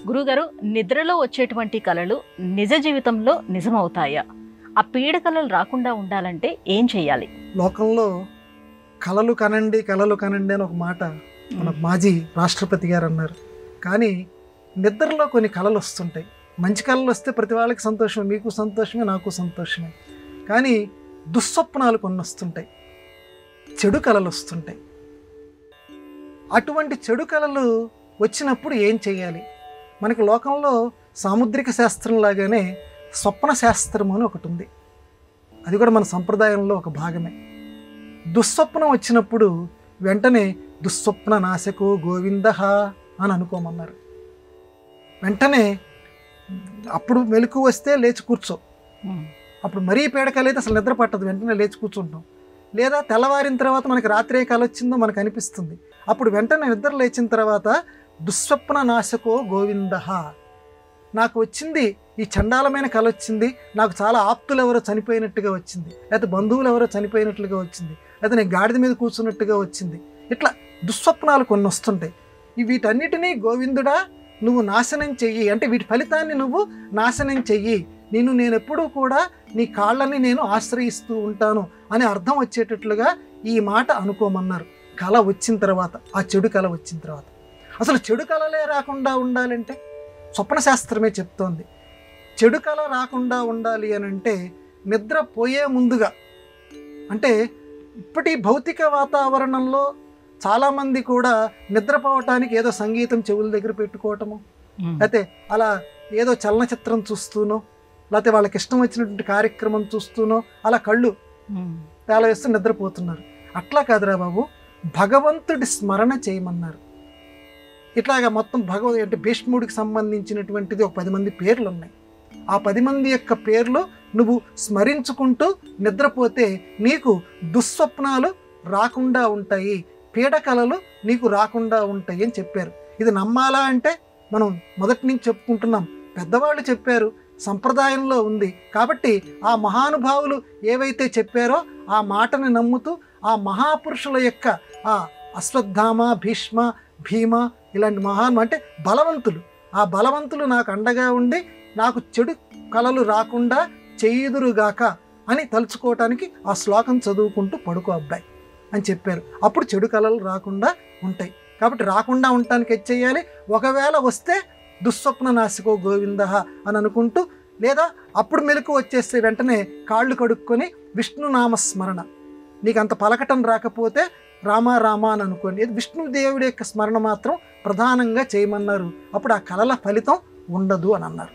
గురుగారు, నిద్రలో వచ్చేటువంటి కలలు నిజ జీవితంలో నిజమవుతాయా? ఆ పీడ కలలు రాకుండా ఉండాలంటే ఏం చేయాలి? లోకంలో కలలు కనండి కలలు కనండి అని ఒక మాట మన మాజీ రాష్ట్రపతి గారు అన్నారు. కానీ నిద్రలో కొన్ని కలలు వస్తుంటాయి. మంచి కళలు వస్తే ప్రతి వాళ్ళకి సంతోషమే, మీకు సంతోషమే, నాకు సంతోషమే. కానీ దుస్వప్నాలు కొన్ని వస్తుంటాయి, చెడు కళలు వస్తుంటాయి. అటువంటి చెడు కళలు వచ్చినప్పుడు ఏం చేయాలి? మనకి లోకంలో సాముద్రిక శాస్త్రం లాగానే స్వప్న శాస్త్రం అని ఒకటి ఉంది. అది కూడా మన సంప్రదాయంలో ఒక భాగమే. దుస్వప్నం వచ్చినప్పుడు వెంటనే దుస్వప్న నాశకో గోవిందః అని అనుకోమన్నారు. వెంటనే అప్పుడు మెలకు వస్తే లేచి కూర్చో. అప్పుడు మరీ పీడకలైతే అసలు నిద్ర పట్టదు, వెంటనే లేచి కూర్చుంటాం. లేదా తెల్లవారిన తర్వాత మనకి రాత్రి కల వచ్చిందో మనకు అనిపిస్తుంది. అప్పుడు వెంటనే నిద్ర లేచిన తర్వాత దుస్వప్న నాశకో గోవిందః, నాకు వచ్చింది ఈ చండాలమైన కళ వచ్చింది, నాకు చాలా ఆప్తులు ఎవరో చనిపోయినట్టుగా వచ్చింది, లేకపోతే బంధువులు ఎవరో చనిపోయినట్లుగా వచ్చింది, లేకపోతే నేను గాడిద మీద కూర్చున్నట్టుగా వచ్చింది. ఇట్లా దుస్వప్నాలు కొన్ని వస్తుంటాయి. వీటన్నిటినీ గోవిందుడా నువ్వు నాశనం చెయ్యి, అంటే వీటి ఫలితాన్ని నువ్వు నాశనం చెయ్యి, నేను ఎప్పుడూ కూడా నీ కాళ్ళని నేను ఆశ్రయిస్తూ ఉంటాను అని అర్థం వచ్చేటట్లుగా ఈ మాట అనుకోమన్నారు. కళ వచ్చిన తర్వాత, ఆ చెడు కళ వచ్చిన తర్వాత. అసలు చెడు కళలే రాకుండా ఉండాలంటే స్వప్న శాస్త్రమే చెప్తోంది. చెడు కళ రాకుండా ఉండాలి అని అంటే నిద్ర పోయే ముందుగా, అంటే ఇప్పటి భౌతిక వాతావరణంలో చాలామంది కూడా నిద్రపోవటానికి ఏదో సంగీతం చెవుల దగ్గర పెట్టుకోవటము, అయితే అలా ఏదో చలనచిత్రం చూస్తూనో, లేకపోతే వాళ్ళకి ఇష్టం వచ్చినటువంటి కార్యక్రమం చూస్తూనో అలా కళ్ళు తేలవేస్తూ నిద్రపోతున్నారు. అట్లా కాదురా బాబు, భగవంతుడి స్మరణ చేయమన్నారు. ఇట్లాగా మొత్తం అంటే భీష్ముడికి సంబంధించినటువంటిది ఒక 10 మంది పేర్లు ఉన్నాయి. ఆ 10 మంది యొక్క పేర్లు నువ్వు స్మరించుకుంటూ నిద్రపోతే నీకు దుస్వప్నాలు రాకుండా ఉంటాయి, పీడకలలు నీకు రాకుండా ఉంటాయి అని చెప్పారు. ఇది నమ్మాలా అంటే మనం మొదటి నుంచి చెప్పుకుంటున్నాం, పెద్దవాళ్ళు చెప్పారు, సంప్రదాయంలో ఉంది. కాబట్టి ఆ మహానుభావులు ఏవైతే చెప్పారో ఆ మాటని నమ్ముతూ ఆ మహాపురుషుల యొక్క ఆ అశ్వత్థామ, భీష్మ, భీమ ఇలాంటి అంటే బలవంతులు, ఆ బలవంతులు నాకు అండగా ఉండి నాకు చెడు కలలు రాకుండా చేయుదురుగాక అని తలుచుకోవటానికి ఆ శ్లోకం చదువుకుంటూ పడుకో అబ్బాయి అని చెప్పారు. అప్పుడు చెడు కలలు రాకుండా ఉంటాయి. కాబట్టి రాకుండా ఉండటానికి ఏం చేయాలి? ఒకవేళ వస్తే దుస్వప్న నాశకో గోవిందః అని అనుకుంటూ, లేదా అప్పుడు మెలకు వచ్చేస్తే వెంటనే కాళ్ళు కడుక్కొని విష్ణునామస్మరణ, నీకు అంత పలకటం రాకపోతే రామ రామ అని అనుకోండి. విష్ణుదేవుడి యొక్క స్మరణ మాత్రం ప్రధానంగా చేయమన్నారు. అప్పుడు ఆ కళల ఫలితం ఉండదు అని అన్నారు.